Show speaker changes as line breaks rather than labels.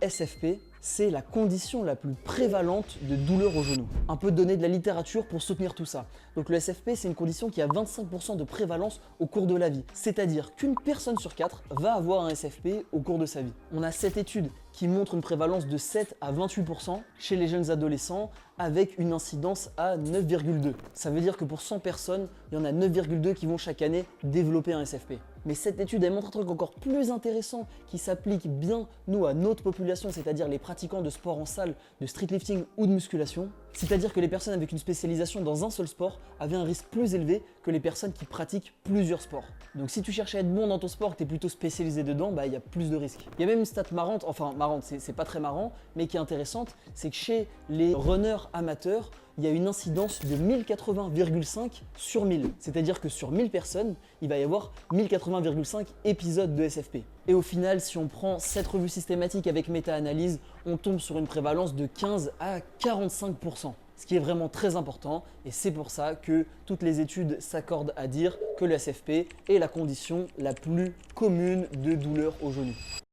SFP, c'est la condition la plus prévalente de douleur au genou. Un peu de données de la littérature pour soutenir tout ça. Donc le SFP, c'est une condition qui a 25% de prévalence au cours de la vie. C'est-à-dire qu'une personne sur 4 va avoir un SFP au cours de sa vie. On a 7 études qui montrent une prévalence de 7 à 28% chez les jeunes adolescents avec une incidence à 9,2. Ça veut dire que pour 100 personnes, il y en a 9,2 qui vont chaque année développer un SFP. Mais cette étude, elle montre un truc encore plus intéressant qui s'applique bien, nous, à notre population, c'est-à-dire les pratiquants de sport en salle, de streetlifting ou de musculation. C'est-à-dire que les personnes avec une spécialisation dans un seul sport avaient un risque plus élevé que les personnes qui pratiquent plusieurs sports. Donc si tu cherches à être bon dans ton sport, que tu es plutôt spécialisé dedans, il y a plus de risques. Il y a même une stat marrante, enfin marrante, c'est pas très marrant, mais qui est intéressante, c'est que chez les runners amateurs, il y a une incidence de 1080,5 sur 1000. C'est-à-dire que sur 1000 personnes, il va y avoir 1080,5 épisodes de SFP. Et au final, si on prend cette revue systématique avec méta-analyse, on tombe sur une prévalence de 15 à 45%. Ce qui est vraiment très important et c'est pour ça que toutes les études s'accordent à dire que le SFP est la condition la plus commune de douleur au genou.